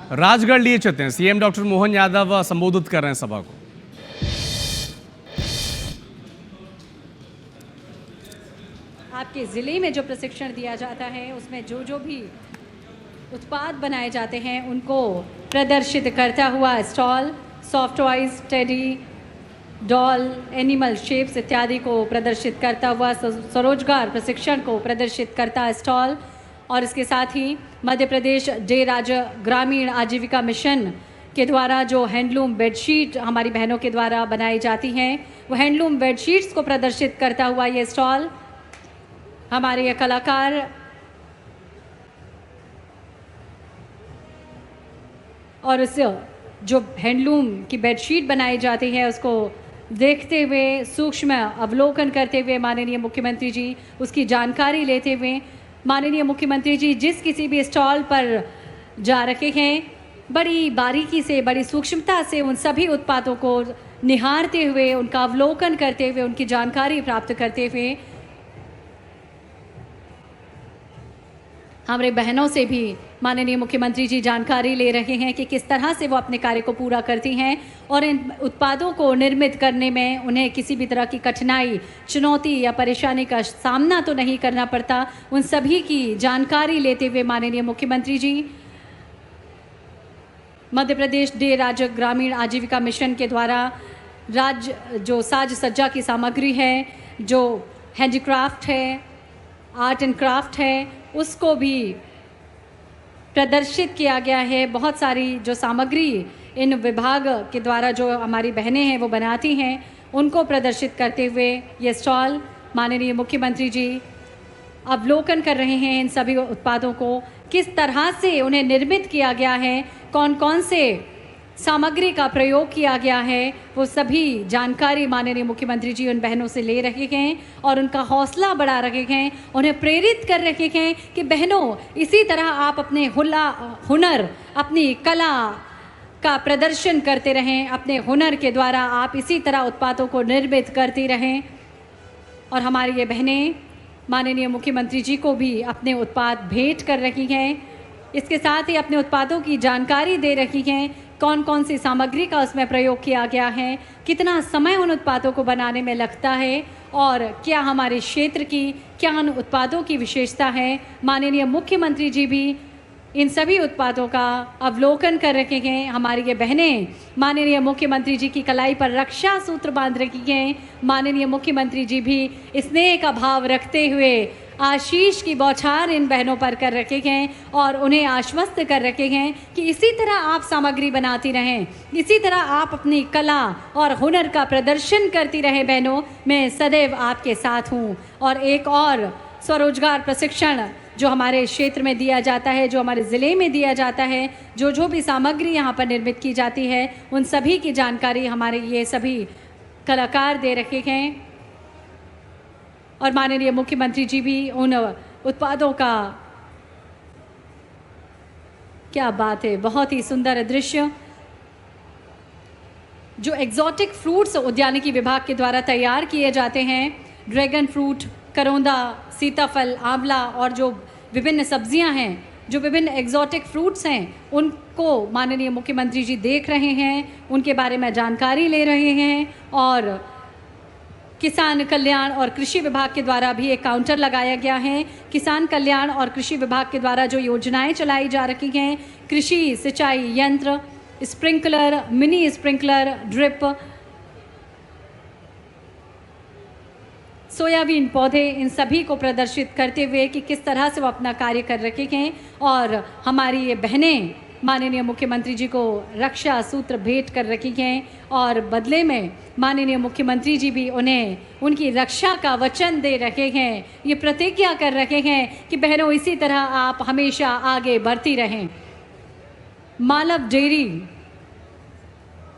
राजगढ़ लिए चलते हैं। सीएम डॉक्टर मोहन यादव संबोधित कर रहे हैं सभा को। आपके ज़िले में जो प्रशिक्षण दिया जाता है उसमें जो जो भी उत्पाद बनाए जाते हैं उनको प्रदर्शित करता हुआ stall, soft toys, teddy, doll, animal shapes इत्यादि को प्रदर्शित करता हुआ स्वरोजगार प्रशिक्षण को प्रदर्शित करता स्टॉल, और इसके साथ ही मध्य प्रदेश डे राज्य ग्रामीण आजीविका मिशन के द्वारा जो हैंडलूम बेडशीट हमारी बहनों के द्वारा बनाई जाती हैं वो हैंडलूम बेडशीट्स को प्रदर्शित करता हुआ ये स्टॉल, हमारे ये कलाकार और उस जो हैंडलूम की बेडशीट बनाई जाती है उसको देखते हुए, सूक्ष्म अवलोकन करते हुए माननीय मुख्यमंत्री जी उसकी जानकारी लेते हुए, माननीय मुख्यमंत्री जी जिस किसी भी स्टॉल पर जा रखे हैं बड़ी बारीकी से, बड़ी सूक्ष्मता से उन सभी उत्पादों को निहारते हुए, उनका अवलोकन करते हुए, उनकी जानकारी प्राप्त करते हुए हमारे बहनों से भी माननीय मुख्यमंत्री जी जानकारी ले रहे हैं कि किस तरह से वो अपने कार्य को पूरा करती हैं और इन उत्पादों को निर्मित करने में उन्हें किसी भी तरह की कठिनाई, चुनौती या परेशानी का सामना तो नहीं करना पड़ता। उन सभी की जानकारी लेते हुए माननीय मुख्यमंत्री जी मध्य प्रदेश डे राज्य ग्रामीण आजीविका मिशन के द्वारा राज्य जो साज सज्जा की सामग्री है, जो हैंडीक्राफ्ट है, आर्ट एंड क्राफ्ट है, उसको भी प्रदर्शित किया गया है। बहुत सारी जो सामग्री इन विभाग के द्वारा जो हमारी बहनें हैं वो बनाती हैं उनको प्रदर्शित करते हुए ये स्टॉल माननीय मुख्यमंत्री जी अवलोकन कर रहे हैं इन सभी उत्पादों को, किस तरह से उन्हें निर्मित किया गया है, कौन कौन से सामग्री का प्रयोग किया गया है, वो सभी जानकारी माननीय मुख्यमंत्री जी उन बहनों से ले रहे हैं और उनका हौसला बढ़ा रहे हैं, उन्हें प्रेरित कर रहे हैं कि बहनों इसी तरह आप अपने हुनर, अपनी कला का प्रदर्शन करते रहें, अपने हुनर के द्वारा आप इसी तरह उत्पादों को निर्मित करती रहें। और हमारी ये बहनें माननीय मुख्यमंत्री जी को भी अपने उत्पाद भेंट कर रही हैं, इसके साथ ही अपने उत्पादों की जानकारी दे रही हैं, कौन कौन सी सामग्री का उसमें प्रयोग किया गया है, कितना समय उन उत्पादों को बनाने में लगता है और क्या हमारे क्षेत्र की, क्या उन उत्पादों की विशेषता है। माननीय मुख्यमंत्री जी भी इन सभी उत्पादों का अवलोकन कर रखे हैं। हमारी ये बहनें माननीय मुख्यमंत्री जी की कलाई पर रक्षा सूत्र बांध रखी हैं। माननीय मुख्यमंत्री जी भी स्नेह का भाव रखते हुए आशीष की बौछार इन बहनों पर कर रखे हैं और उन्हें आश्वस्त कर रखे हैं कि इसी तरह आप सामग्री बनाती रहें, इसी तरह आप अपनी कला और हुनर का प्रदर्शन करती रहें बहनों, मैं सदैव आपके साथ हूँ। और एक और स्वरोजगार प्रशिक्षण जो हमारे क्षेत्र में दिया जाता है, जो हमारे ज़िले में दिया जाता है, जो भी सामग्री यहाँ पर निर्मित की जाती है उन सभी की जानकारी हमारे ये सभी कलाकार दे रखे हैं और माननीय मुख्यमंत्री जी भी उन उत्पादों का, क्या बात है, बहुत ही सुंदर दृश्य जो एग्जॉटिक फ्रूट्स उद्यानिकी विभाग के द्वारा तैयार किए जाते हैं, ड्रैगन फ्रूट, करौंदा, सीताफल, आंवला और जो विभिन्न सब्जियां हैं, जो विभिन्न एग्जॉटिक फ्रूट्स हैं उनको माननीय मुख्यमंत्री जी देख रहे हैं, उनके बारे में जानकारी ले रहे हैं और किसान कल्याण और कृषि विभाग के द्वारा भी एक काउंटर लगाया गया है। किसान कल्याण और कृषि विभाग के द्वारा जो योजनाएं चलाई जा रही हैं, कृषि सिंचाई यंत्र, sprinkler, mini sprinkler, drip, soybean पौधे, इन सभी को प्रदर्शित करते हुए कि किस तरह से वो अपना कार्य कर रहे हैं और हमारी ये बहनें माननीय मुख्यमंत्री जी को रक्षा सूत्र भेंट कर रखी हैं और बदले में माननीय मुख्यमंत्री जी भी उन्हें उनकी रक्षा का वचन दे रहे हैं, ये प्रतिज्ञा कर रहे हैं कि बहनों इसी तरह आप हमेशा आगे बढ़ती रहें। मालव डेयरी,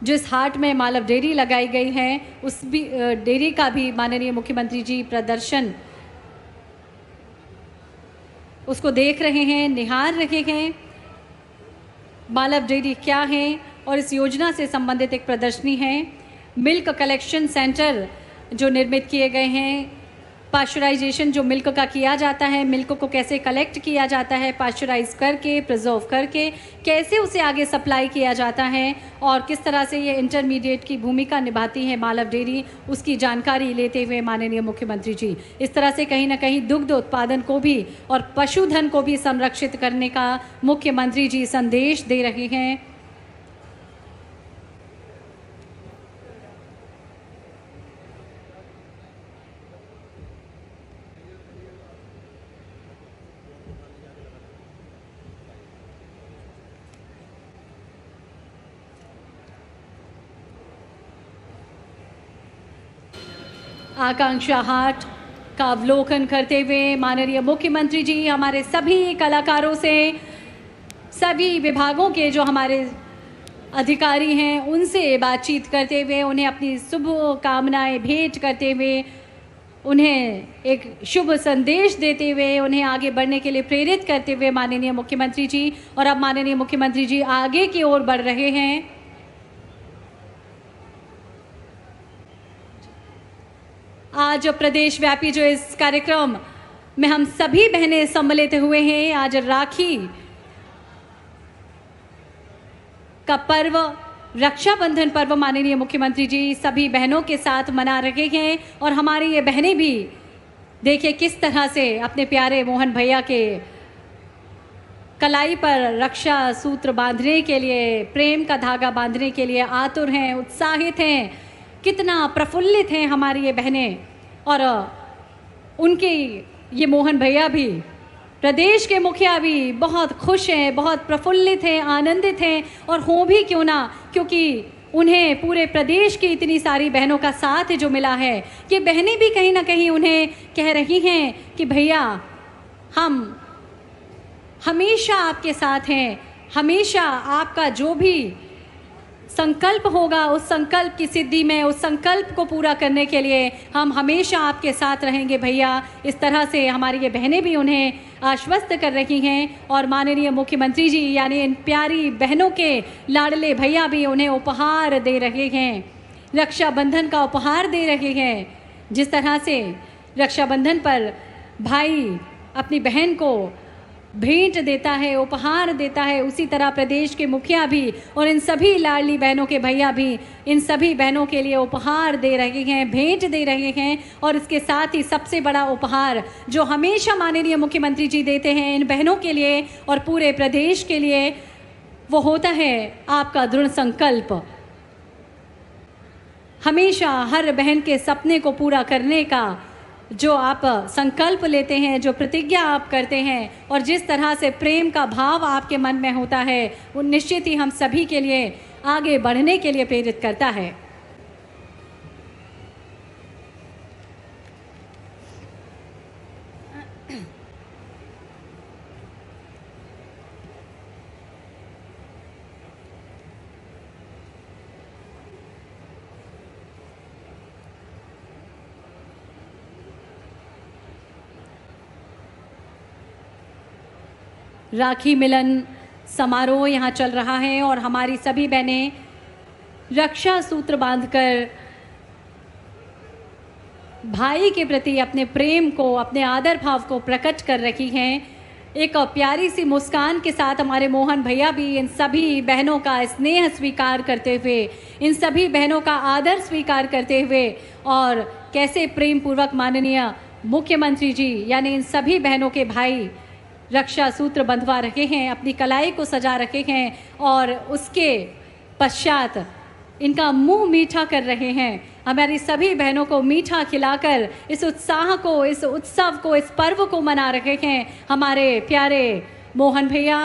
जिस हाट में मालव डेयरी लगाई गई है उस भी डेयरी का भी माननीय मुख्यमंत्री जी प्रदर्शन उसको देख रहे हैं, निहार रहे हैं। मालव डेयरी क्या है और इस योजना से संबंधित एक प्रदर्शनी है। मिल्क कलेक्शन सेंटर जो निर्मित किए गए हैं पाश्चराइजेशन जो मिल्क का किया जाता है, मिल्क को कैसे कलेक्ट किया जाता है, पाश्चराइज करके, प्रिजर्व करके कैसे उसे आगे सप्लाई किया जाता है और किस तरह से ये इंटरमीडिएट की भूमिका निभाती है मालव डेयरी, उसकी जानकारी लेते हुए माननीय मुख्यमंत्री जी इस तरह से कहीं ना कहीं दुग्ध उत्पादन को भी और पशुधन को भी संरक्षित करने का मुख्यमंत्री जी संदेश दे रहे हैं। आकांक्षा हाट का अवलोकन करते हुए माननीय मुख्यमंत्री जी हमारे सभी कलाकारों से, सभी विभागों के जो हमारे अधिकारी हैं उनसे बातचीत करते हुए, उन्हें अपनी शुभ कामनाएं भेंट करते हुए, उन्हें एक शुभ संदेश देते हुए, उन्हें आगे बढ़ने के लिए प्रेरित करते हुए माननीय मुख्यमंत्री जी, और अब माननीय मुख्यमंत्री जी आगे की ओर बढ़ रहे हैं। आज प्रदेश व्यापी जो इस कार्यक्रम में हम सभी बहनें सम्मिलित हुए हैं, आज राखी का पर्व, रक्षाबंधन पर्व माननीय मुख्यमंत्री जी सभी बहनों के साथ मना रहे हैं और हमारी ये बहनें भी देखिए किस तरह से अपने प्यारे मोहन भैया के कलाई पर रक्षा सूत्र बांधने के लिए, प्रेम का धागा बांधने के लिए आतुर हैं, उत्साहित हैं, कितना प्रफुल्लित हैं हमारी ये बहनें। और उनके ये मोहन भैया भी, प्रदेश के मुखिया भी बहुत खुश हैं, बहुत प्रफुल्लित हैं, आनंदित हैं, और हों भी क्यों ना, क्योंकि उन्हें पूरे प्रदेश की इतनी सारी बहनों का साथ जो मिला है, ये बहनें भी कहीं ना कहीं उन्हें कह रही हैं कि भैया हम हमेशा आपके साथ हैं, हमेशा आपका जो भी संकल्प होगा उस संकल्प की सिद्धि में, उस संकल्प को पूरा करने के लिए हम हमेशा आपके साथ रहेंगे भैया। इस तरह से हमारी ये बहनें भी उन्हें आश्वस्त कर रही हैं और माननीय मुख्यमंत्री जी यानी इन प्यारी बहनों के लाडले भैया भी उन्हें उपहार दे रहे हैं, रक्षाबंधन का उपहार दे रहे हैं। जिस तरह से रक्षाबंधन पर भाई अपनी बहन को भेंट देता है, उपहार देता है, उसी तरह प्रदेश के मुखिया भी और इन सभी लाडली बहनों के भैया भी इन सभी बहनों के लिए उपहार दे रहे हैं, भेंट दे रहे हैं। और इसके साथ ही सबसे बड़ा उपहार जो हमेशा माननीय मुख्यमंत्री जी देते हैं इन बहनों के लिए और पूरे प्रदेश के लिए, वो होता है आपका दृढ़ संकल्प, हमेशा हर बहन के सपने को पूरा करने का जो आप संकल्प लेते हैं, जो प्रतिज्ञा आप करते हैं और जिस तरह से प्रेम का भाव आपके मन में होता है, वो निश्चित ही हम सभी के लिए आगे बढ़ने के लिए प्रेरित करता है। राखी मिलन समारोह यहाँ चल रहा है और हमारी सभी बहनें रक्षा सूत्र बांधकर भाई के प्रति अपने प्रेम को, अपने आदर भाव को प्रकट कर रही हैं। एक प्यारी सी मुस्कान के साथ हमारे मोहन भैया भी इन सभी बहनों का स्नेह स्वीकार करते हुए, इन सभी बहनों का आदर स्वीकार करते हुए और कैसे प्रेम पूर्वक माननीय मुख्यमंत्री जी यानी इन सभी बहनों के भाई रक्षा सूत्र बंधवा रखे हैं, अपनी कलाई को सजा रखे हैं और उसके पश्चात इनका मुंह मीठा कर रहे हैं। हमारी सभी बहनों को मीठा खिलाकर इस उत्साह को, इस उत्सव को, इस पर्व को मना रहे हैं हमारे प्यारे मोहन भैया,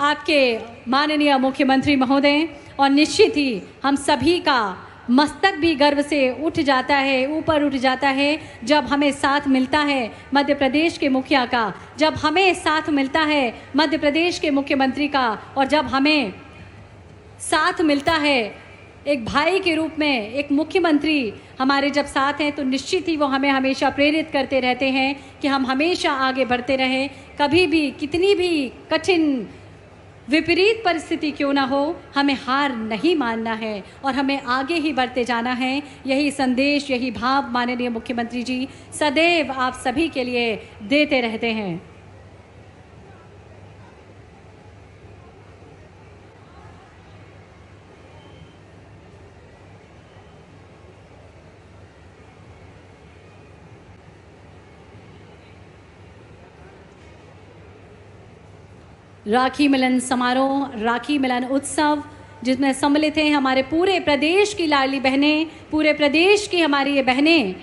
आपके माननीय मुख्यमंत्री महोदय। और निश्चित ही हम सभी का मस्तक भी गर्व से उठ जाता है, ऊपर उठ जाता है जब हमें साथ मिलता है मध्य प्रदेश के मुखिया का, जब हमें साथ मिलता है मध्य प्रदेश के मुख्यमंत्री का और जब हमें साथ मिलता है एक भाई के रूप में, एक मुख्यमंत्री हमारे जब साथ हैं तो निश्चित ही वो हमें हमेशा प्रेरित करते रहते हैं कि हम हमेशा आगे बढ़ते रहें। कभी भी कितनी भी कठिन विपरीत परिस्थिति क्यों ना हो, हमें हार नहीं मानना है और हमें आगे ही बढ़ते जाना है। यही संदेश, यही भाव माननीय मुख्यमंत्री जी सदैव आप सभी के लिए देते रहते हैं। राखी मिलन समारोह, राखी मिलन उत्सव, जिसमें सम्मिलित हैं हमारे पूरे प्रदेश की लाडली बहनें, पूरे प्रदेश की हमारी ये बहनें।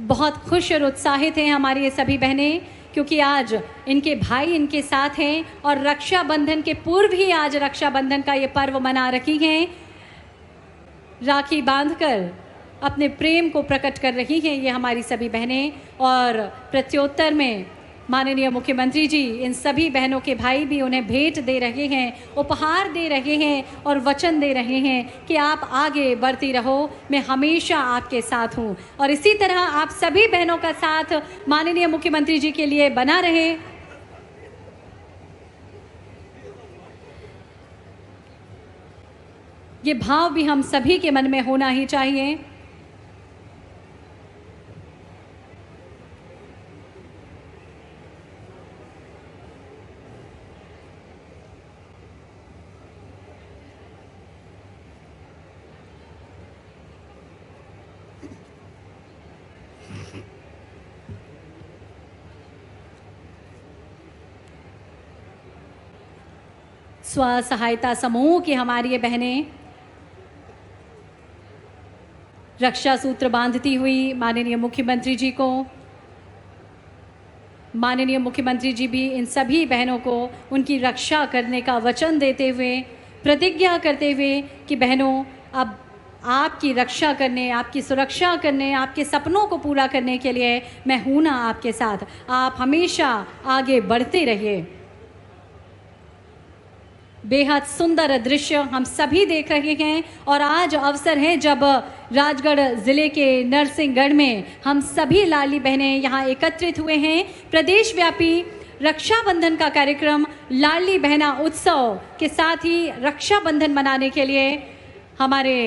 बहुत खुश और उत्साहित हैं हमारी ये सभी बहनें, क्योंकि आज इनके भाई इनके साथ हैं और रक्षाबंधन के पूर्व ही आज रक्षाबंधन का ये पर्व मना रही हैं। राखी बांधकर अपने प्रेम को प्रकट कर रही हैं ये हमारी सभी बहनें। और प्रत्युत्तर में माननीय मुख्यमंत्री जी इन सभी बहनों के भाई भी उन्हें भेंट दे रहे हैं, उपहार दे रहे हैं और वचन दे रहे हैं कि आप आगे बढ़ती रहो, मैं हमेशा आपके साथ हूँ। और इसी तरह आप सभी बहनों का साथ माननीय मुख्यमंत्री जी के लिए बना रहे। ये भाव भी हम सभी के मन में होना ही चाहिए। स्व सहायता समूह की हमारी ये बहनें रक्षा सूत्र बांधती हुई माननीय मुख्यमंत्री जी को, माननीय मुख्यमंत्री जी भी इन सभी बहनों को उनकी रक्षा करने का वचन देते हुए, प्रतिज्ञा करते हुए कि बहनों अब आपकी रक्षा करने, आपकी सुरक्षा करने, आपके सपनों को पूरा करने के लिए मैं हूं ना आपके साथ, आप हमेशा आगे बढ़ते रहिए। बेहद सुंदर दृश्य हम सभी देख रहे हैं और आज अवसर है जब राजगढ़ ज़िले के नरसिंहगढ़ में हम सभी लाडली बहनें यहाँ एकत्रित हुए हैं। प्रदेश व्यापी रक्षाबंधन का कार्यक्रम लाडली बहना उत्सव के साथ ही रक्षाबंधन मनाने के लिए हमारे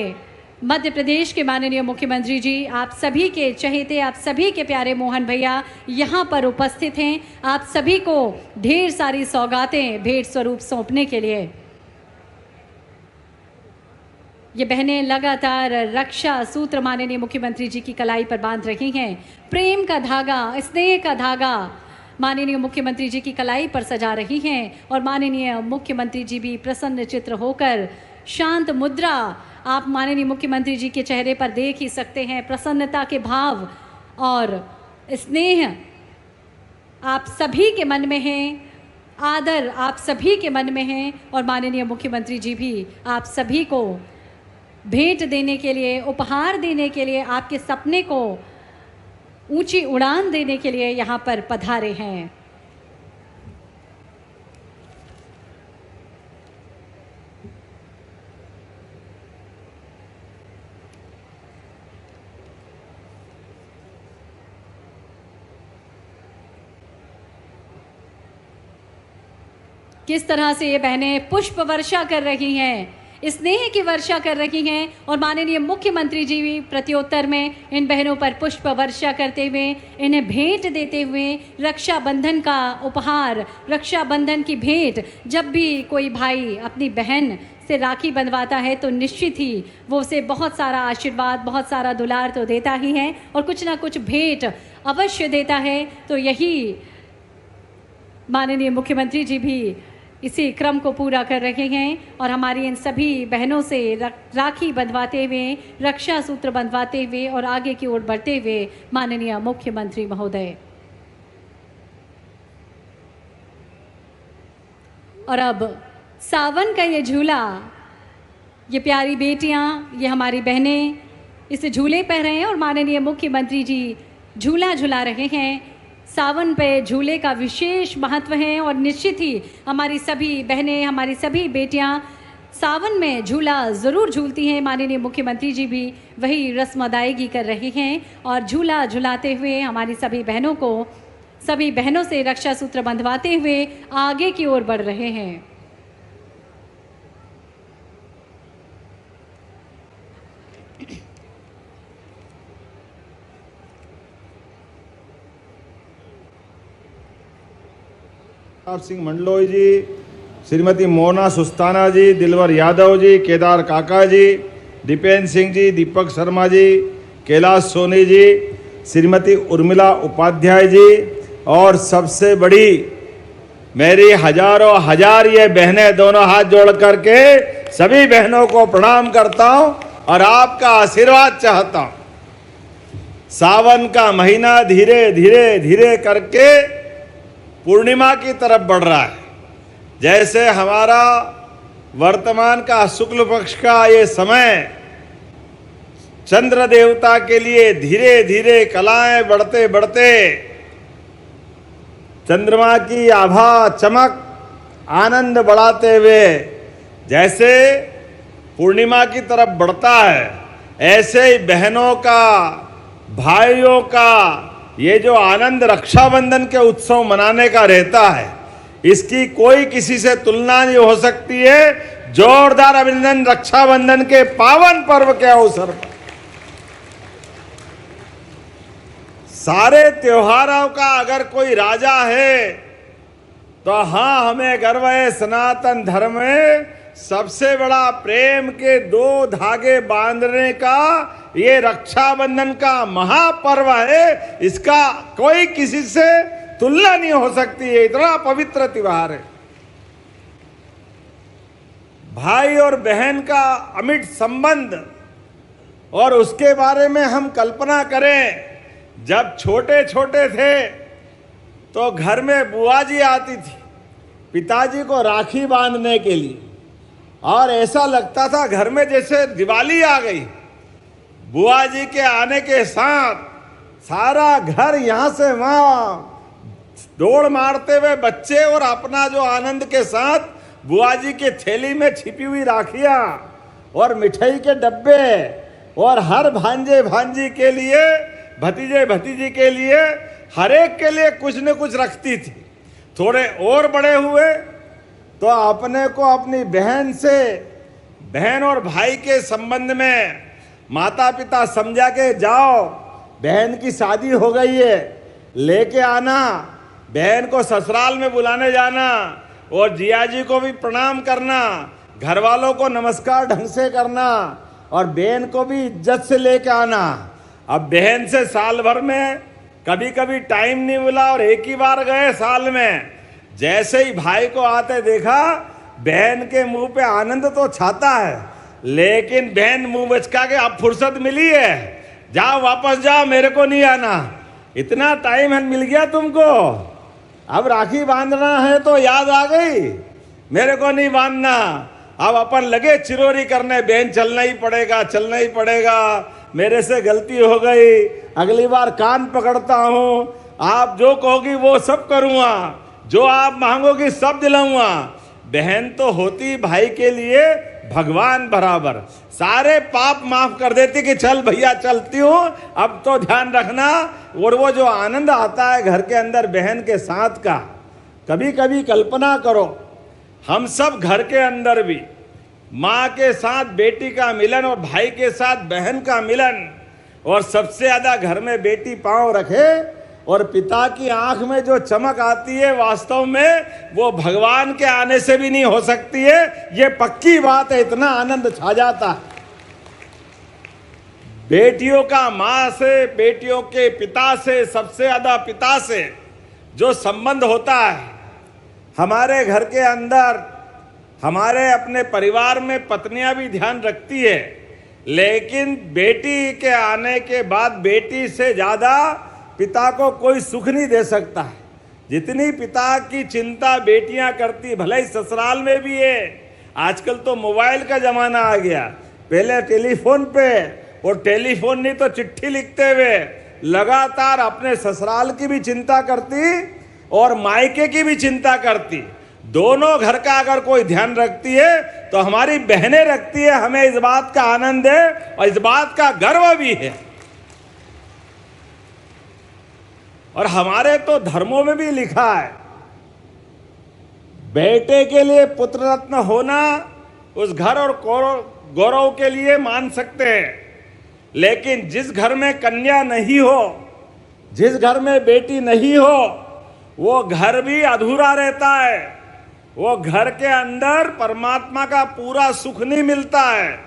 मध्य प्रदेश के माननीय मुख्यमंत्री जी, आप सभी के चहेते, आप सभी के प्यारे मोहन भैया यहाँ पर उपस्थित हैं। आप सभी को ढेर सारी सौगातें भेंट स्वरूप सौंपने के लिए ये बहनें लगातार रक्षा सूत्र माननीय मुख्यमंत्री जी की कलाई पर बांध रही हैं। प्रेम का धागा, स्नेह का धागा माननीय मुख्यमंत्री जी की कलाई पर सजा रही हैं और माननीय मुख्यमंत्री जी भी प्रसन्न चित्र होकर शांत मुद्रा आप माननीय मुख्यमंत्री जी के चेहरे पर देख ही सकते हैं। प्रसन्नता के भाव और स्नेह आप सभी के मन में है, आदर आप सभी के मन में है और माननीय मुख्यमंत्री जी भी आप सभी को भेंट देने के लिए, उपहार देने के लिए, आपके सपने को ऊंची उड़ान देने के लिए यहाँ पर पधारे हैं। किस तरह से ये बहनें पुष्प वर्षा कर रही हैं, स्नेह की वर्षा कर रही हैं और माननीय मुख्यमंत्री जी भी प्रत्युत्तर में इन बहनों पर पुष्प वर्षा करते हुए, इन्हें भेंट देते हुए रक्षाबंधन का उपहार, रक्षाबंधन की भेंट। जब भी कोई भाई अपनी बहन से राखी बंधवाता है तो निश्चित ही वो उसे बहुत सारा आशीर्वाद, बहुत सारा दुलार तो देता ही है और कुछ ना कुछ भेंट अवश्य देता है। तो यही माननीय मुख्यमंत्री जी भी इसी क्रम को पूरा कर रहे हैं और हमारी इन सभी बहनों से राखी बंधवाते हुए, रक्षा सूत्र बंधवाते हुए और आगे की ओर बढ़ते हुए माननीय मुख्यमंत्री महोदय। और अब सावन का ये झूला, ये प्यारी बेटियां, ये हमारी बहनें इस झूले पर हैं और माननीय मुख्यमंत्री जी झूला झुला रहे हैं। सावन पे झूले का विशेष महत्व है और निश्चित ही हमारी सभी बहनें, हमारी सभी बेटियां सावन में झूला ज़रूर झूलती हैं। माननीय मुख्यमंत्री जी भी वही रस्म अदायगी कर रही हैं और झूला झुलाते हुए हमारी सभी बहनों को सभी बहनों से रक्षा सूत्र बंधवाते हुए आगे की ओर बढ़ रहे हैं। प्रताप सिंह मंडलोई जी, श्रीमती मोना सुस्ताना जी, दिलवर यादव जी, केदार काका जी, दीपेंद्र सिंह जी, दीपक शर्मा जी, कैलाश सोनी जी, श्रीमती उर्मिला उपाध्याय जी और सबसे बड़ी मेरी हजारों हजार ये बहनें, दोनों हाथ जोड़ करके सभी बहनों को प्रणाम करता हूं और आपका आशीर्वाद चाहता हूं। सावन का महीना धीरे धीरे धीरे करके पूर्णिमा की तरफ बढ़ रहा है। जैसे हमारा वर्तमान का शुक्ल पक्ष का ये समय चंद्र देवता के लिए धीरे धीरे कलाएं बढ़ते बढ़ते चंद्रमा की आभा चमक आनंद बढ़ाते हुए जैसे पूर्णिमा की तरफ बढ़ता है, ऐसे ही बहनों का, भाइयों का ये जो आनंद रक्षाबंधन के उत्सव मनाने का रहता है, इसकी कोई किसी से तुलना नहीं हो सकती है। जोरदार अभिनंदन रक्षाबंधन के पावन पर्व के अवसर पर। सारे त्योहारों का अगर कोई राजा है तो हाँ, हमें गर्व है। सनातन धर्म में सबसे बड़ा प्रेम के दो धागे बांधने का ये रक्षाबंधन का महापर्व है। इसका कोई किसी से तुलना नहीं हो सकती है, इतना पवित्र त्योहार है। भाई और बहन का अमिट संबंध, और उसके बारे में हम कल्पना करें, जब छोटे छोटे थे तो घर में बुआ जी आती थी पिताजी को राखी बांधने के लिए, और ऐसा लगता था घर में जैसे दिवाली आ गई। बुआ जी के आने के साथ सारा घर यहां से वहां दौड़ मारते हुए बच्चे और अपना जो आनंद के साथ बुआ जी के थैली में छिपी हुई राखियां और मिठाई के डब्बे, और हर भांजे भांजी के लिए, भतीजे भतीजी के लिए, हर एक के लिए कुछ न कुछ रखती थी। थोड़े और बड़े हुए तो अपने को अपनी बहन से, बहन और भाई के संबंध में माता पिता समझा के जाओ, बहन की शादी हो गई है, लेके आना, बहन को ससुराल में बुलाने जाना, और जिया जी को भी प्रणाम करना, घर वालों को नमस्कार ढंग से करना, और बहन को भी इज्जत से लेके आना। अब बहन से साल भर में कभी कभी टाइम नहीं मिला और एक ही बार गए साल में, जैसे ही भाई को आते देखा, बहन के मुंह पे आनंद तो छाता है, लेकिन बहन मुंह बचका के अब फुर्सत मिली है, जाओ वापस जाओ, मेरे को नहीं आना, इतना टाइम मिल गया तुमको, अब राखी बांधना है तो याद आ गई, मेरे को नहीं बांधना। अब अपन लगे चिरोरी करने, बहन चलना ही पड़ेगा, चलना ही पड़ेगा, मेरे से गलती हो गई, अगली बार कान पकड़ता हूं, आप जो कहोगी वो सब करूंगा, जो आप मांगोगी सब दिलाऊंगा। बहन तो होती भाई के लिए भगवान बराबर, सारे पाप माफ कर देती कि चल भैया चलती हूं, अब तो ध्यान रखना। और वो जो आनंद आता है घर के अंदर बहन के साथ का, कभी कभी कल्पना करो, हम सब घर के अंदर भी माँ के साथ बेटी का मिलन और भाई के साथ बहन का मिलन, और सबसे ज्यादा घर में बेटी पांव रखे और पिता की आंख में जो चमक आती है, वास्तव में वो भगवान के आने से भी नहीं हो सकती है, ये पक्की बात है, इतना आनंद छा जाता है। बेटियों का माँ से, बेटियों के पिता से, सबसे ज्यादा पिता से जो संबंध होता है, हमारे घर के अंदर, हमारे अपने परिवार में पत्नियां भी ध्यान रखती है, लेकिन बेटी के आने के बाद बेटी से ज्यादा पिता को कोई सुख नहीं दे सकता है। जितनी पिता की चिंता बेटियां करती, भले ही ससुराल में भी है, आजकल तो मोबाइल का जमाना आ गया, पहले टेलीफोन पे, और टेलीफोन नहीं तो चिट्ठी लिखते हुए लगातार अपने ससुराल की भी चिंता करती और मायके की भी चिंता करती। दोनों घर का अगर कोई ध्यान रखती है तो हमारी बहनें रखती है, हमें इस बात का आनंद है और इस बात का गर्व भी है। और हमारे तो धर्मों में भी लिखा है, बेटे के लिए पुत्र रत्न होना उस घर और गौरव के लिए मान सकते हैं, लेकिन जिस घर में कन्या नहीं हो, जिस घर में बेटी नहीं हो, वो घर भी अधूरा रहता है। वो घर के अंदर परमात्मा का पूरा सुख नहीं मिलता है।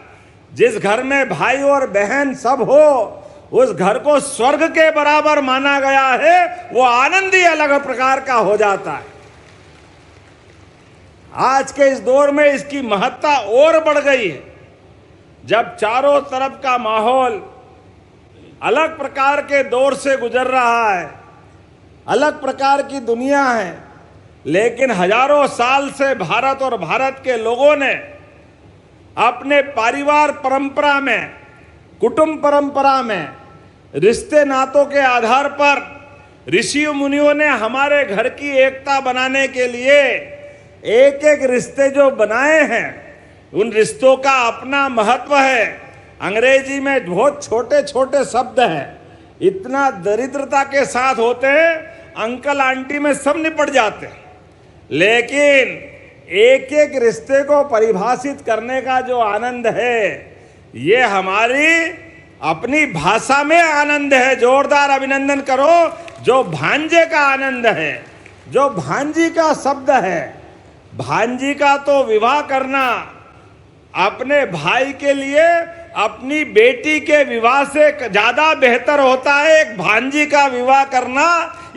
जिस घर में भाई और बहन सब हो, उस घर को स्वर्ग के बराबर माना गया है। वो आनंद ही अलग प्रकार का हो जाता है। आज के इस दौर में इसकी महत्ता और बढ़ गई है, जब चारों तरफ का माहौल अलग प्रकार के दौर से गुजर रहा है, अलग प्रकार की दुनिया है, लेकिन हजारों साल से भारत और भारत के लोगों ने अपने परिवार परंपरा में, कुटुंब परंपरा में, रिश्ते नातों के आधार पर ऋषि मुनियों ने हमारे घर की एकता बनाने के लिए एक एक रिश्ते जो बनाए हैं, उन रिश्तों का अपना महत्व है। अंग्रेजी में बहुत छोटे छोटे शब्द हैं, इतना दरिद्रता के साथ होते हैं, अंकल आंटी में सब निपट जाते हैं, लेकिन एक एक रिश्ते को परिभाषित करने का जो आनंद है, ये हमारी अपनी भाषा में आनंद है। जोरदार अभिनंदन करो जो भांजे का आनंद है, जो भांजी का शब्द है। भांजी का तो विवाह करना अपने भाई के लिए अपनी बेटी के विवाह से ज्यादा बेहतर होता है। एक भांजी का विवाह करना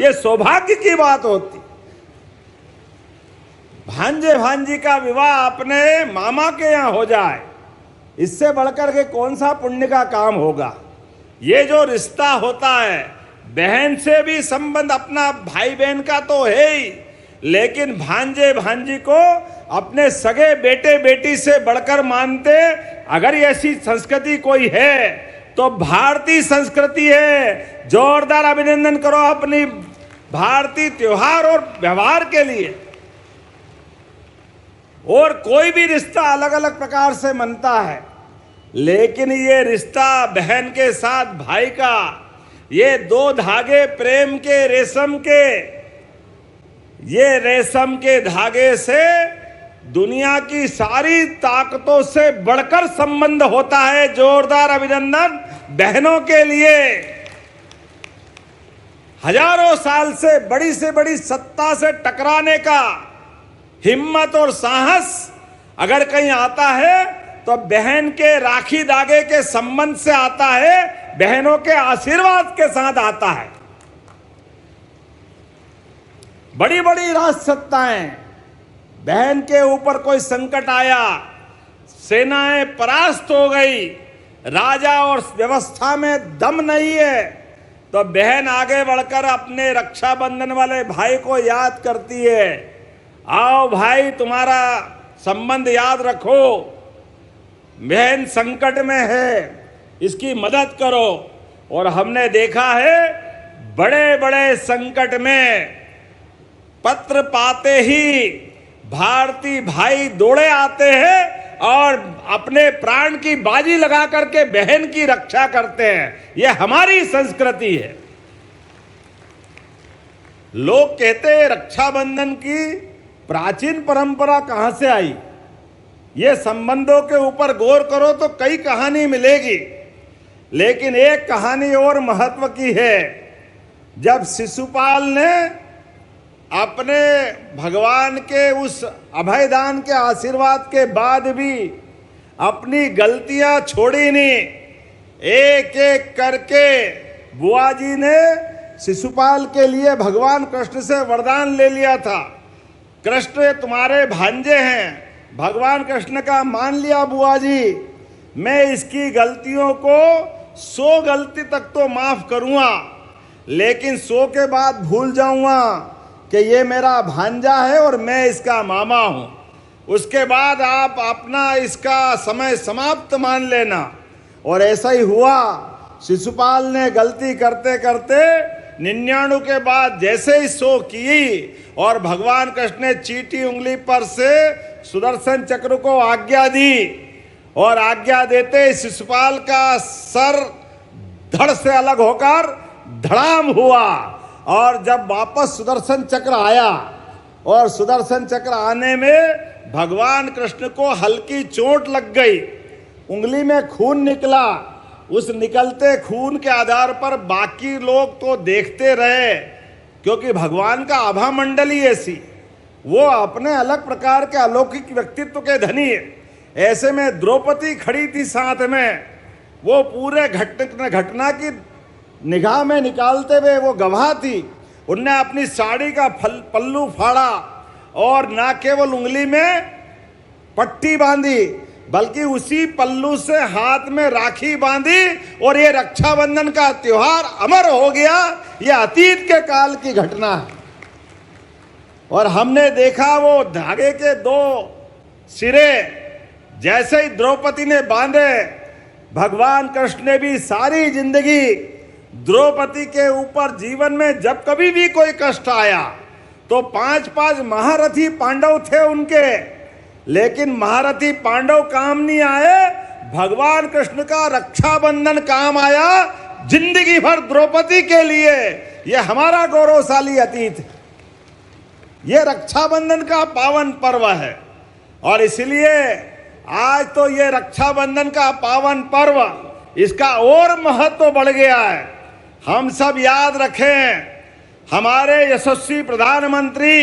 ये सौभाग्य की बात होती। भांजे भांजी का विवाह अपने मामा के यहाँ हो जाए, इससे बढ़कर के कौन सा पुण्य का काम होगा। ये जो रिश्ता होता है, बहन से भी संबंध अपना भाई बहन का तो है ही, लेकिन भांजे भांजी को अपने सगे बेटे बेटी से बढ़कर मानते। अगर ऐसी संस्कृति कोई है तो भारतीय संस्कृति है। जोरदार अभिनंदन करो अपनी भारतीय त्योहार और व्यवहार के लिए। और कोई भी रिश्ता अलग अलग प्रकार से मनता है, लेकिन ये रिश्ता बहन के साथ भाई का, ये दो धागे प्रेम के रेशम के, ये रेशम के धागे से दुनिया की सारी ताकतों से बढ़कर संबंध होता है। जोरदार अभिनंदन बहनों के लिए। हजारों साल से बड़ी सत्ता से टकराने का हिम्मत और साहस अगर कहीं आता है तो बहन के राखी धागे के संबंध से आता है, बहनों के आशीर्वाद के साथ आता है। बड़ी बड़ी राजसत्ताएं, बहन के ऊपर कोई संकट आया, सेनाएं परास्त हो गई, राजा और व्यवस्था में दम नहीं है, तो बहन आगे बढ़कर अपने रक्षाबंधन वाले भाई को याद करती है, आओ भाई तुम्हारा संबंध याद रखो, बहन संकट में है, इसकी मदद करो। और हमने देखा है बड़े बड़े संकट में पत्र पाते ही भारतीय भाई दौड़े आते हैं और अपने प्राण की बाजी लगा करके बहन की रक्षा करते हैं। यह हमारी संस्कृति है। लोग कहते हैं रक्षाबंधन की प्राचीन परंपरा कहां से आई। ये संबंधों के ऊपर गौर करो तो कई कहानी मिलेगी, लेकिन एक कहानी और महत्व की है। जब शिशुपाल ने अपने भगवान के उस अभयदान के आशीर्वाद के बाद भी अपनी गलतियां छोड़ी नहीं, एक एक करके बुआ जी ने शिशुपाल के लिए भगवान कृष्ण से वरदान ले लिया था। कृष्ण तुम्हारे भांजे हैं। भगवान कृष्ण का मान लिया बुआ जी, मैं इसकी गलतियों को 100 गलती तक तो माफ करूंगा, लेकिन 100 के बाद भूल जाऊंगा कि ये मेरा भांजा है और मैं इसका मामा हूं। उसके बाद आप अपना इसका समय समाप्त मान लेना। और ऐसा ही हुआ। शिशुपाल ने गलती करते करते 99 के बाद जैसे ही 100 की और भगवान कृष्ण ने चीटी उंगली पर से सुदर्शन चक्र को आज्ञा दी और आज्ञा देते शिशुपाल का सर धड़ से अलग होकर धड़ाम हुआ और जब वापस सुदर्शन चक्र आया और सुदर्शन चक्र आने में भगवान कृष्ण को हल्की चोट लग गई, उंगली में खून निकला। उस निकलते खून के आधार पर बाकी लोग तो देखते रहे, क्योंकि भगवान का आभा मंडल ही ऐसी, वो अपने अलग प्रकार के अलौकिक व्यक्तित्व के धनी है। ऐसे में द्रौपदी खड़ी थी साथ में, वो पूरे घटना की निगाह में निकालते हुए वो गवाह थी। उनने अपनी साड़ी का पल्लू फाड़ा और ना केवल उंगली में पट्टी बांधी, बल्कि उसी पल्लू से हाथ में राखी बांधी, और ये रक्षाबंधन का त्योहार अमर हो गया। ये अतीत के काल की घटना है। और हमने देखा वो धागे के 2 सिरे जैसे ही द्रौपदी ने बांधे, भगवान कृष्ण ने भी सारी जिंदगी द्रौपदी के ऊपर जीवन में जब कभी भी कोई कष्ट आया तो 5 महारथी पांडव थे उनके, लेकिन महारथी पांडव काम नहीं आए, भगवान कृष्ण का रक्षाबंधन काम आया जिंदगी भर द्रौपदी के लिए। यह हमारा गौरवशाली अतीत है। यह रक्षाबंधन का पावन पर्व है, और इसलिए आज तो ये रक्षाबंधन का पावन पर्व, इसका और महत्व बढ़ गया है। हम सब याद रखें, हमारे यशस्वी प्रधानमंत्री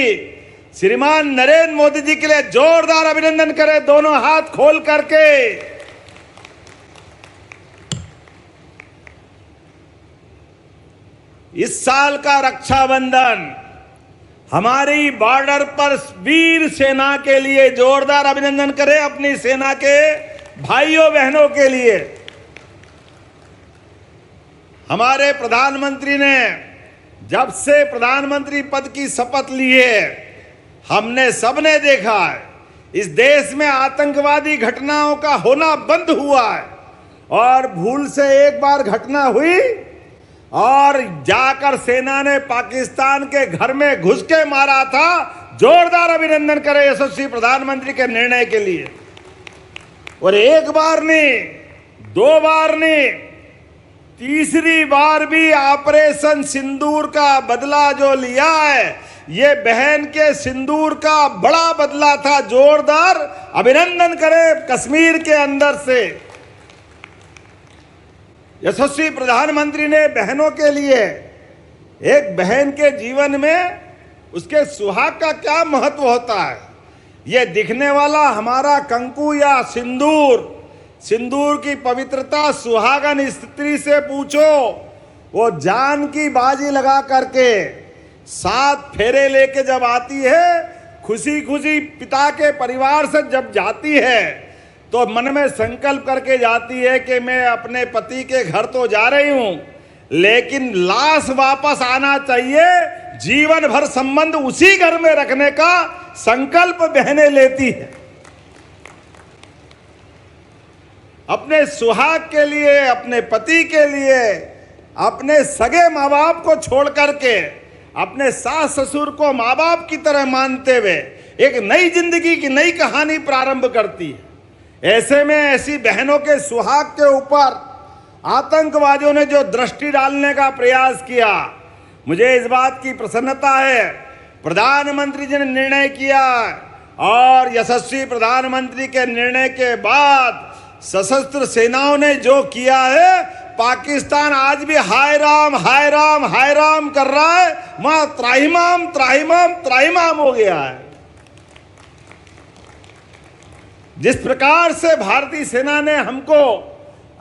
श्रीमान नरेंद्र मोदी जी के लिए जोरदार अभिनंदन करें, दोनों हाथ खोल करके। इस साल का रक्षाबंधन हमारी बॉर्डर पर वीर सेना के लिए जोरदार अभिनंदन करें, अपनी सेना के भाइयों बहनों के लिए। हमारे प्रधानमंत्री ने जब से प्रधानमंत्री पद की शपथ ली है, हमने सबने देखा है इस देश में आतंकवादी घटनाओं का होना बंद हुआ है। और भूल से एक बार घटना हुई और जाकर सेना ने पाकिस्तान के घर में घुस के मारा था। जोरदार अभिनंदन करें यशस्वी प्रधानमंत्री के निर्णय के लिए। और एक बार नहीं, 2 बार नहीं, तीसरी बार भी ऑपरेशन सिंदूर का बदला जो लिया है, ये बहन के सिंदूर का बड़ा बदला था। जोरदार अभिनंदन करें कश्मीर के अंदर से। यशस्वी प्रधानमंत्री ने बहनों के लिए, एक बहन के जीवन में उसके सुहाग का क्या महत्व होता है, ये दिखने वाला हमारा कंकु या सिंदूर, सिंदूर की पवित्रता सुहागन स्त्री से पूछो। वो जान की बाजी लगा करके 7 फेरे लेके जब आती है, खुशी खुशी पिता के परिवार से जब जाती है, तो मन में संकल्प करके जाती है कि मैं अपने पति के घर तो जा रही हूं, लेकिन लाश वापस आना चाहिए। जीवन भर संबंध उसी घर में रखने का संकल्प बहनें लेती है। अपने सुहाग के लिए, अपने पति के लिए, अपने सगे माँ बाप को छोड़ करके अपने सास ससुर को माँ बाप की तरह मानते हुए एक नई जिंदगी की नई कहानी प्रारंभ करती है। ऐसे में ऐसी बहनों के सुहाग के ऊपर आतंकवादियों ने जो दृष्टि डालने का प्रयास किया, मुझे इस बात की प्रसन्नता है प्रधानमंत्री जी ने निर्णय किया, और यशस्वी प्रधानमंत्री के निर्णय के बाद सशस्त्र सेनाओं ने जो किया है, पाकिस्तान आज भी हाय राम हाय राम हाय राम कर रहा है, वहां त्राहिमाम त्राहिमाम त्राहिमाम हो गया है। जिस प्रकार से भारतीय सेना ने हमको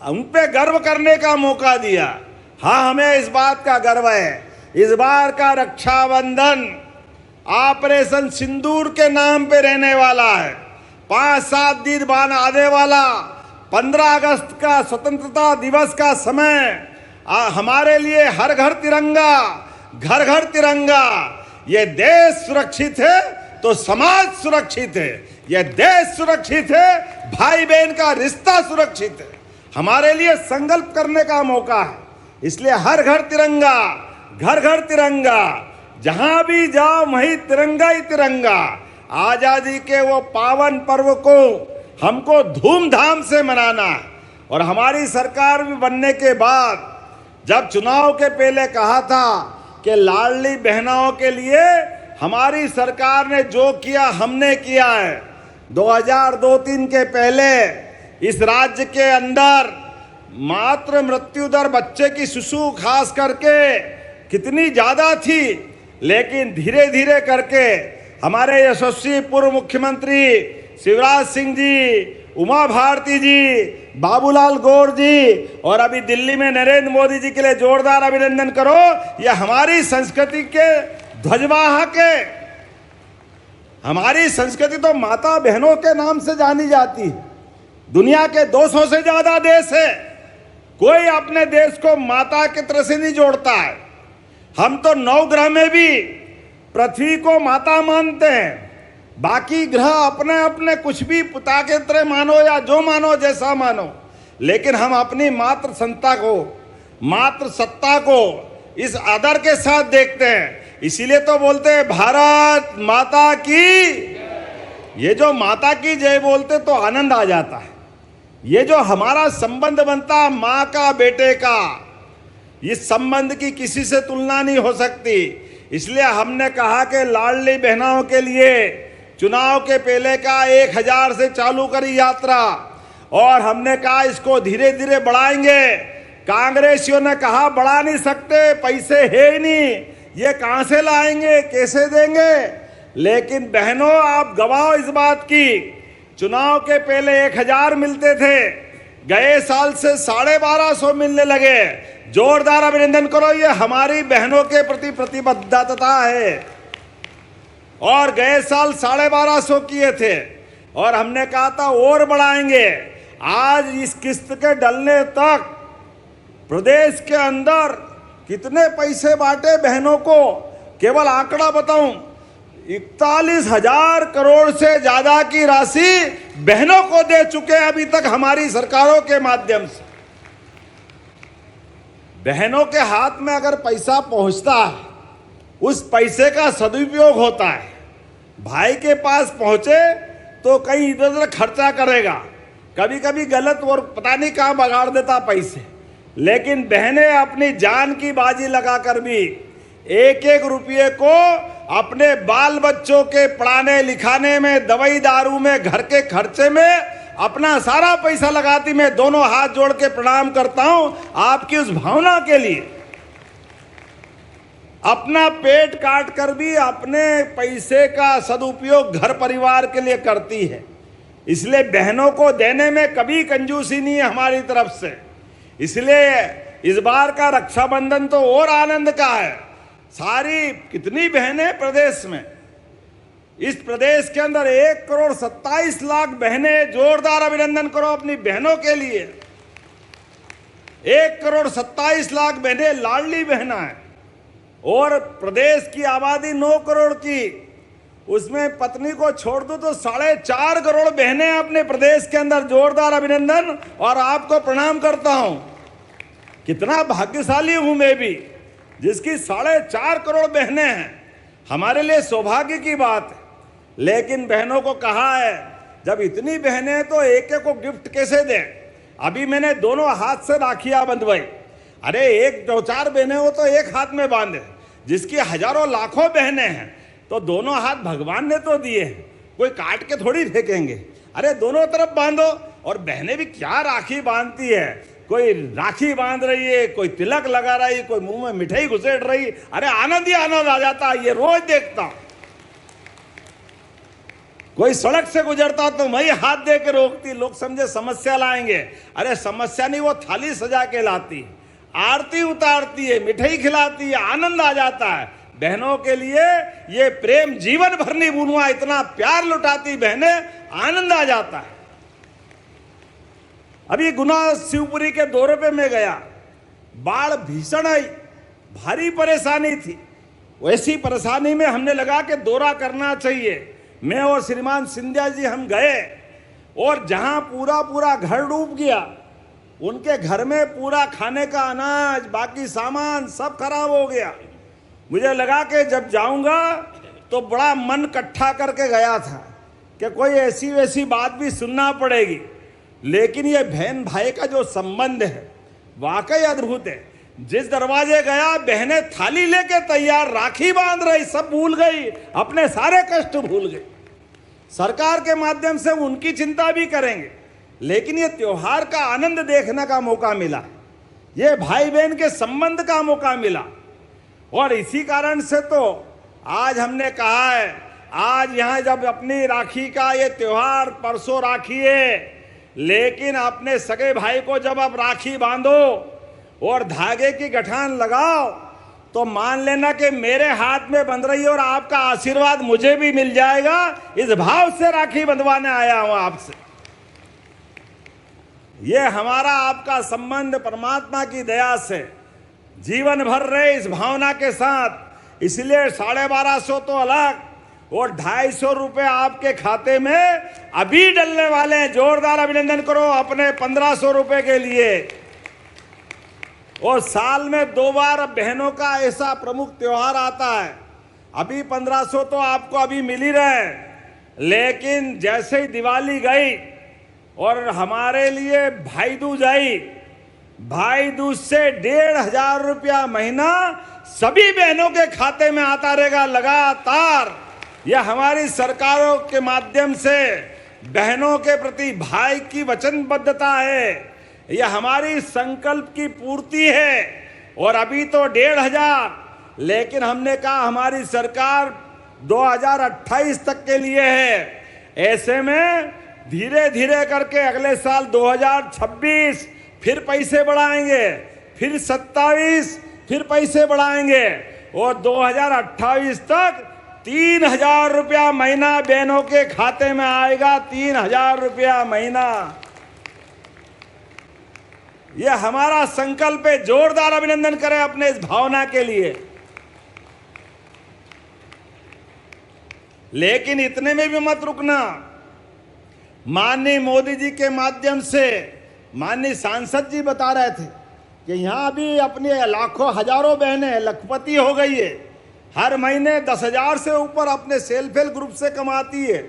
उन पे गर्व करने का मौका दिया, हाँ हमें इस बात का गर्व है। इस बार का रक्षाबंधन ऑपरेशन सिंदूर के नाम पे रहने वाला है। 5-7 दिन बाद आने वाला 15 अगस्त का स्वतंत्रता दिवस का समय हमारे लिए हर घर तिरंगा, घर घर तिरंगा। ये देश सुरक्षित है तो समाज सुरक्षित है, यह देश सुरक्षित है, भाई बहन का रिश्ता सुरक्षित है। हमारे लिए संकल्प करने का मौका है, इसलिए हर घर तिरंगा, घर घर तिरंगा, जहां भी जाओ वहीं तिरंगा ही तिरंगा। आजादी के वो पावन पर्व को हमको धूमधाम से मनाना है। और हमारी सरकार भी बनने के बाद जब चुनाव के पहले कहा था कि लाडली बहनों के लिए हमारी सरकार ने जो किया हमने किया है। 2002-3 के पहले इस राज्य के अंदर मातृ मृत्यु दर बच्चे की शिशु खास करके कितनी ज़्यादा थी, लेकिन धीरे धीरे करके हमारे यशस्वी पूर्व मुख्यमंत्री शिवराज सिंह जी, उमा भारती जी, बाबूलाल गौर जी और अभी दिल्ली में नरेंद्र मोदी जी के लिए जोरदार अभिनंदन करो। यह हमारी संस्कृति के ध्वजवाहक है। हमारी संस्कृति तो माता बहनों के नाम से जानी जाती है। दुनिया के 200 से ज्यादा देश है, कोई अपने देश को माता की तरह से नहीं जोड़ता है। हम तो 9 ग्रह में भी पृथ्वी को माता मानते हैं, बाकी ग्रह अपने अपने कुछ भी पिता के तरह मानो या जो मानो जैसा मानो, लेकिन हम अपनी मातृ सत्ता को इस आदर के साथ देखते हैं। इसीलिए तो बोलते हैं भारत माता की। ये जो माता की जय बोलते तो आनंद आ जाता है। ये जो हमारा संबंध बनता माँ का बेटे का, इस संबंध की किसी से तुलना नहीं हो सकती। इसलिए हमने कहा कि लाडली बहनों के लिए चुनाव के पहले का 1000 से चालू करी यात्रा, और हमने कहा इसको धीरे धीरे बढ़ाएंगे। कांग्रेसियों ने कहा बढ़ा नहीं सकते, पैसे है ही नहीं, ये कहां से लाएंगे, कैसे देंगे। लेकिन बहनों आप गवाह इस बात की, चुनाव के पहले 1000 मिलते थे, गए साल से 1250 मिलने लगे। जोरदार अभिनंदन करो, ये हमारी बहनों के प्रति प्रतिबद्धता है। और गए साल 1250 किए थे और हमने कहा था और बढ़ाएंगे। आज इस किस्त के डलने तक प्रदेश के अंदर कितने पैसे बांटे बहनों को, केवल आंकड़ा बताऊं, 41,000 करोड़ से ज्यादा की राशि बहनों को दे चुके हैं अभी तक हमारी सरकारों के माध्यम से। बहनों के हाथ में अगर पैसा पहुंचता है, उस पैसे का सदुपयोग होता है। भाई के पास पहुंचे तो कहीं इधर उधर खर्चा करेगा, कभी कभी गलत और पता नहीं कहां बगाड़ देता पैसे। लेकिन बहनें अपनी जान की बाजी लगाकर भी एक एक रुपये को अपने बाल बच्चों के पढ़ाने लिखाने में, दवाई दारू में, घर के खर्चे में अपना सारा पैसा लगाती। मैं दोनों हाथ जोड़ के प्रणाम करता हूं आपकी उस भावना के लिए। अपना पेट काट कर भी अपने पैसे का सदुपयोग घर परिवार के लिए करती है। इसलिए बहनों को देने में कभी कंजूसी नहीं है हमारी तरफ से। इसलिए इस बार का रक्षाबंधन तो और आनंद का है। सारी कितनी बहनें प्रदेश में, इस प्रदेश के अंदर 1,27,00,000 बहनें। जोरदार अभिनंदन करो अपनी बहनों के लिए। 1,27,00,000 बहनें लाडली बहना है। और प्रदेश की आबादी 9 करोड़ की, उसमें पत्नी को छोड़ दो तो 4.5 करोड़ बहनें अपने प्रदेश के अंदर। जोरदार अभिनंदन और आपको प्रणाम करता हूं। कितना भाग्यशाली हूं मैं भी, जिसकी 4.5 करोड़ बहनें हैं। हमारे लिए सौभाग्य की बात है। लेकिन बहनों को कहा है जब इतनी बहनें हैं तो एक एक को गिफ्ट कैसे दें। अभी मैंने दोनों हाथ से राखियां बंधवाई। अरे 1-2-4 बहनें हो तो एक हाथ में बांधे, जिसकी हजारों लाखों बहनें हैं तो दोनों हाथ भगवान ने तो दिए हैं, कोई काट के थोड़ी फेंकेंगे। अरे दोनों तरफ बांधो। और बहनें भी क्या राखी बांधती है, कोई राखी बांध रही है, कोई तिलक लगा रही है, कोई मुंह में मिठाई घुसेड़ रही। अरे आनंद ही आनंद आ जाता है। ये रोज देखता हूं। कोई सड़क से गुजरता तो वही हाथ दे के रोकती, लोग समझे समस्या लाएंगे। अरे समस्या नहीं, वो थाली सजा के लाती, आरती उतारती है, मिठाई खिलाती है, आनंद आ जाता है। बहनों के लिए ये प्रेम जीवन भर नहीं भूलूंगा, इतना प्यार लुटाती बहनें, आनंद आ जाता है। अभी गुना शिवपुरी के दौरे पे मैं गया, बाढ़ भीषण आई, भारी परेशानी थी। वैसी परेशानी में हमने लगा कि दौरा करना चाहिए। मैं और श्रीमान सिंधिया जी हम गए और जहां पूरा घर डूब गया, उनके घर में पूरा खाने का अनाज, बाकी सामान सब खराब हो गया। मुझे लगा कि जब जाऊंगा तो बड़ा मन इकट्ठा करके गया था कि कोई ऐसी वैसी बात भी सुनना पड़ेगी। लेकिन ये बहन भाई का जो संबंध है वाकई अद्भुत है। जिस दरवाजे गया बहनें थाली लेके तैयार, राखी बांध रही, सब भूल गई, अपने सारे कष्ट भूल गई। सरकार के माध्यम से उनकी चिंता भी करेंगे, लेकिन ये त्योहार का आनंद देखने का मौका मिला, ये भाई बहन के संबंध का मौका मिला। और इसी कारण से तो आज हमने कहा है, आज यहाँ जब अपनी राखी का ये त्योहार, परसों राखी है, लेकिन अपने सगे भाई को जब आप राखी बांधो और धागे की गठान लगाओ तो मान लेना कि मेरे हाथ में बंध रही है और आपका आशीर्वाद मुझे भी मिल जाएगा। इस भाव से राखी बंधवाने आया हूं आपसे। ये हमारा आपका संबंध परमात्मा की दया से जीवन भर रहे इस भावना के साथ। इसलिए 1250 तो अलग और 250 रुपए आपके खाते में अभी डलने वाले हैं। जोरदार अभिनंदन करो अपने 1500 रुपए के लिए। और साल में 2 बार बहनों का ऐसा प्रमुख त्योहार आता है। अभी 1500 तो आपको अभी मिल ही रहे, लेकिन जैसे ही दिवाली गई और हमारे लिए भाई दूज आई, भाई दूज से 1500 रुपया महीना सभी बहनों के खाते में आता रहेगा लगातार। यह हमारी सरकारों के माध्यम से बहनों के प्रति भाई की वचनबद्धता है, यह हमारी संकल्प की पूर्ति है। और अभी तो 1500, लेकिन हमने कहा हमारी सरकार 2028 तक के लिए है। ऐसे में धीरे धीरे करके अगले साल 2026 फिर पैसे बढ़ाएंगे, फिर 27 फिर पैसे बढ़ाएंगे और 2028 तक 3000 रुपया महीना बहनों के खाते में आएगा। 3000 रुपया महीना, यह हमारा संकल्प है। जोरदार अभिनंदन करें अपने इस भावना के लिए। लेकिन इतने में भी मत रुकना। माननीय मोदी जी के माध्यम से माननीय सांसद जी बता रहे थे कि यहाँ भी अपनी लाखों हजारों बहनें लखपति हो गई है। हर महीने 10,000 से ऊपर अपने सेल्फ हेल्प ग्रुप से कमाती है।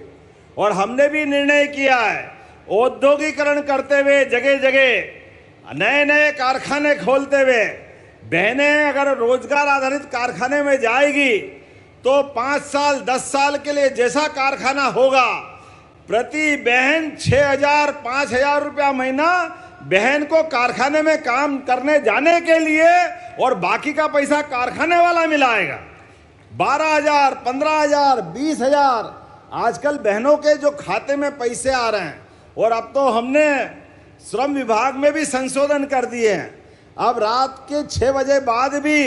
और हमने भी निर्णय किया है औद्योगिकरण करते हुए जगह जगह नए नए कारखाने खोलते हुए बहनें अगर रोजगार आधारित कारखाने में जाएगी तो 5 साल 10 साल के लिए जैसा कारखाना होगा, प्रति बहन 6,000 5,000 रुपया महीना बहन को कारखाने में काम करने जाने के लिए और बाकी का पैसा कारखाने वाला मिलाएगा। 12,000 15,000 20,000 आजकल बहनों के जो खाते में पैसे आ रहे हैं। और अब तो हमने श्रम विभाग में भी संशोधन कर दिए हैं। अब रात के 6 बजे बाद भी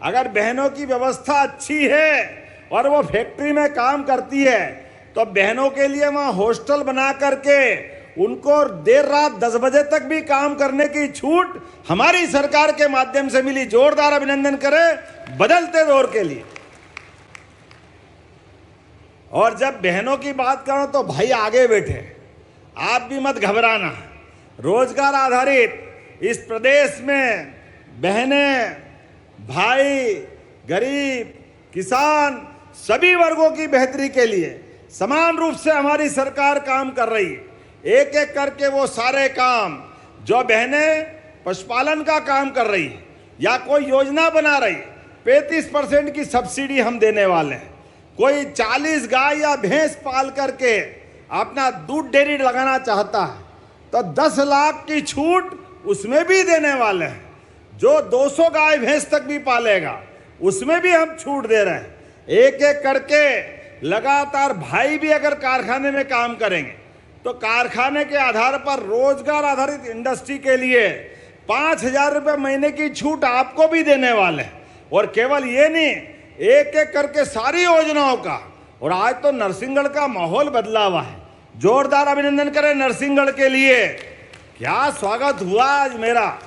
अगर बहनों की व्यवस्था अच्छी है और वो फैक्ट्री में काम करती है तो बहनों के लिए वहाँ हॉस्टल बना करके उनको देर रात 10 बजे तक भी काम करने की छूट हमारी सरकार के माध्यम से मिली। जोरदार अभिनंदन करें बदलते दौर के लिए। और जब बहनों की बात करो तो भाई आगे बैठे, आप भी मत घबराना। रोजगार आधारित इस प्रदेश में बहनें, भाई, गरीब, किसान सभी वर्गों की बेहतरी के लिए समान रूप से हमारी सरकार काम कर रही है। एक एक करके वो सारे काम जो बहनें पशुपालन का काम कर रही है या कोई योजना बना रही, 35% की सब्सिडी हम देने वाले हैं। कोई 40 गाय या भैंस पाल करके अपना दूध डेयरी लगाना चाहता है तो 10 लाख की छूट उसमें भी देने वाले हैं। जो 200 गाय भैंस तक भी पालेगा उसमें भी हम छूट दे रहे हैं। एक एक करके लगातार भाई भी अगर कारखाने में काम करेंगे तो कारखाने के आधार पर रोजगार आधारित इंडस्ट्री के लिए 5,000 रुपये महीने की छूट आपको भी देने वाले हैं। और केवल ये नहीं, एक एक करके सारी योजनाओं का। और आज तो नरसिंहगढ़ का माहौल बदला हुआ है। जोरदार अभिनंदन करें नरसिंहगढ़ के लिए। क्या स्वागत हुआ आज मेरा,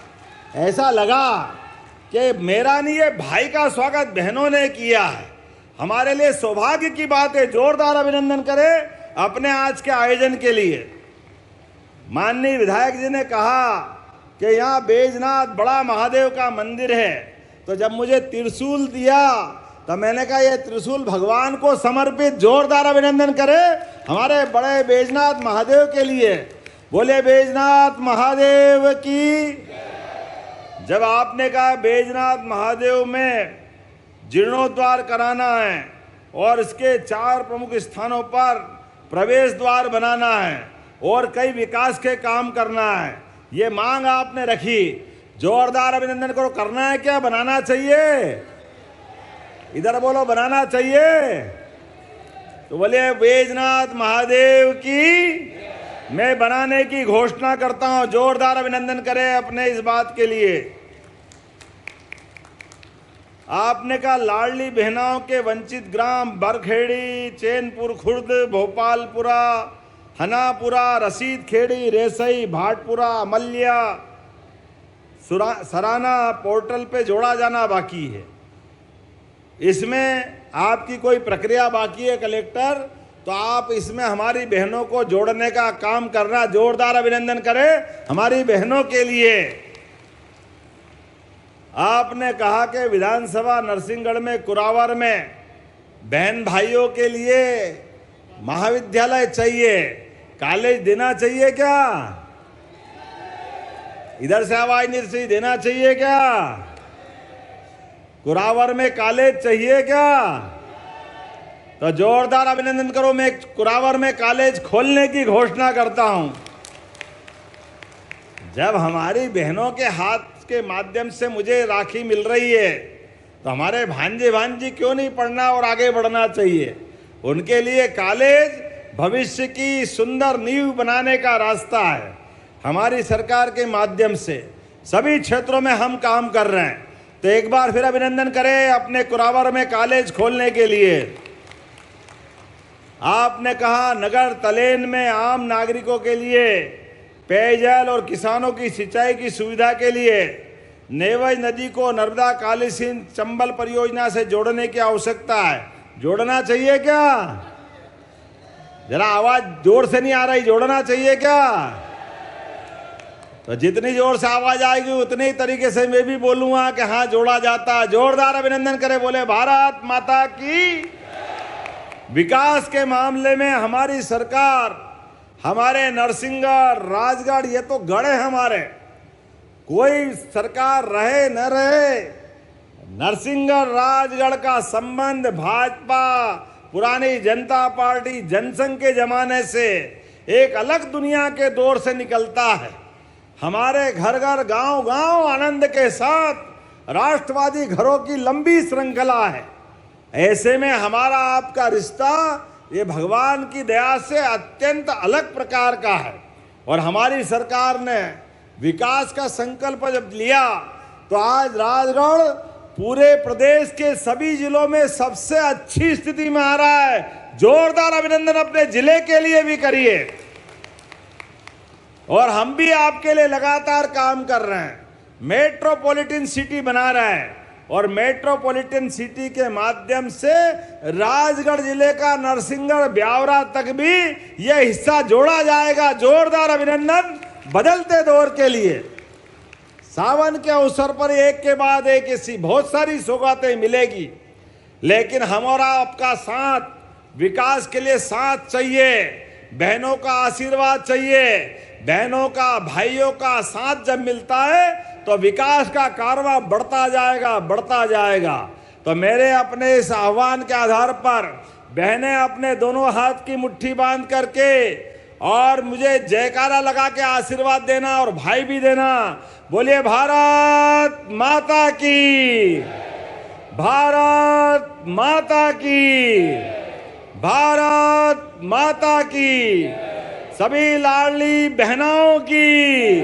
ऐसा लगा कि मेरा नहीं ये भाई का स्वागत बहनों ने किया है। हमारे लिए सौभाग्य की बात है। जोरदार अभिनंदन करें अपने आज के आयोजन के लिए। माननीय विधायक जी ने कहा कि यहाँ बैजनाथ बड़ा महादेव का मंदिर है, तो जब मुझे त्रिशूल दिया तो मैंने कहा ये त्रिशूल भगवान को समर्पित। जोरदार अभिनंदन करें हमारे बड़े बैजनाथ महादेव के लिए। बोले बैजनाथ महादेव की। जब आपने कहा बैजनाथ महादेव में जीर्णोद्धार कराना है और इसके 4 प्रमुख स्थानों पर प्रवेश द्वार बनाना है और कई विकास के काम करना है, ये मांग आपने रखी, जोरदार अभिनंदन करो। करना है क्या, बनाना चाहिए? इधर बोलो, बनाना चाहिए? तो बोलिए बैजनाथ महादेव की मैं बनाने की घोषणा करता हूं। जोरदार अभिनंदन करें अपने इस बात के लिए। आपने कहा लाडली बहनाओं के वंचित ग्राम बरखेड़ी, चैनपुर खुर्द, भोपालपुरा, हनापुरा, रसीद खेड़ी, रेसई, भाटपुरा, अमल्या, सराना पोर्टल पे जोड़ा जाना बाकी है। इसमें आपकी कोई प्रक्रिया बाकी है कलेक्टर, तो आप इसमें हमारी बहनों को जोड़ने का काम करना। जोरदार अभिनंदन करें हमारी बहनों के लिए। आपने कहा कि विधानसभा नरसिंहगढ़ में कुरावर में बहन भाइयों के लिए महाविद्यालय चाहिए, कॉलेज देना चाहिए क्या? इधर से आवाज नहीं से देना चाहिए क्या? कुरावर में कॉलेज चाहिए क्या? तो जोरदार अभिनंदन करो। मैं कुरावर में कॉलेज खोलने की घोषणा करता हूं। जब हमारी बहनों के हाथ के माध्यम से मुझे राखी मिल रही है, तो हमारे भांजे भांजी क्यों नहीं पढ़ना और आगे बढ़ना चाहिए? उनके लिए कॉलेज भविष्य की सुंदर नींव बनाने का रास्ता है। हमारी सरकार के माध्यम से सभी क्षेत्रों में हम काम कर रहे हैं। तो एक बार फिर अभिनंदन करें अपने कुरावर में कॉलेज खोलने के लिए। आपने कहा नगर तलेन में आम नागरिकों के लिए पेयजल और किसानों की सिंचाई की सुविधा के लिए नेवज नदी को नर्मदा काली सिंध चंबल परियोजना से जोड़ने की आवश्यकता है। जोड़ना चाहिए क्या? जरा आवाज जोर से नहीं आ रही, जोड़ना चाहिए क्या? तो जितनी जोर से आवाज आएगी उतनी तरीके से मैं भी बोलूंगा कि हाँ जोड़ा जाता है। जोरदार अभिनंदन करें, बोले भारत माता की। विकास के मामले में हमारी सरकार, हमारे नरसिंहगढ़, राजगढ़, ये तो गढ़ है हमारे। कोई सरकार रहे न रहे, नरसिंहगढ़ राजगढ़ का संबंध भाजपा, पुरानी जनता पार्टी, जनसंघ के जमाने से एक अलग दुनिया के दौर से निकलता है। हमारे घर घर, गांव गांव आनंद के साथ राष्ट्रवादी घरों की लंबी श्रृंखला है। ऐसे में हमारा आपका रिश्ता ये भगवान की दया से अत्यंत अलग प्रकार का है। और हमारी सरकार ने विकास का संकल्प जब लिया तो आज राजगढ़ पूरे प्रदेश के सभी जिलों में सबसे अच्छी स्थिति में आ रहा है। जोरदार अभिनंदन अपने जिले के लिए भी करिए। और हम भी आपके लिए लगातार काम कर रहे हैं। मेट्रोपॉलिटन सिटी बना रहे हैं और मेट्रोपॉलिटन सिटी के माध्यम से राजगढ़ जिले का नरसिंहगढ़ ब्यावरा तक भी यह हिस्सा जोड़ा जाएगा। जोरदार अभिनंदन बदलते दौर के लिए। सावन के अवसर पर एक के बाद एक ऐसी बहुत सारी सौगातें मिलेगी, लेकिन हमारा आपका साथ, विकास के लिए साथ चाहिए, बहनों का आशीर्वाद चाहिए। बहनों का, भाइयों का साथ जब मिलता है तो विकास का कारवां बढ़ता जाएगा, बढ़ता जाएगा। तो मेरे अपने इस आह्वान के आधार पर बहनें अपने दोनों हाथ की मुट्ठी बांध करके और मुझे जयकारा लगा के आशीर्वाद देना और भाई भी देना। बोलिए भारत माता की, भारत माता की, भारत माता की। सभी लाडली बहनों की,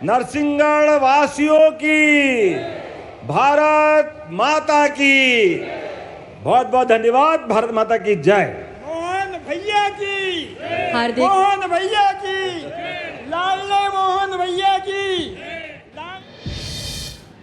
नरसिंहगढ़ वासियों की, भारत माता की। बहुत बहुत धन्यवाद। भारत माता की जय। मोहन भैया की, हार्दिक मोहन भैया की।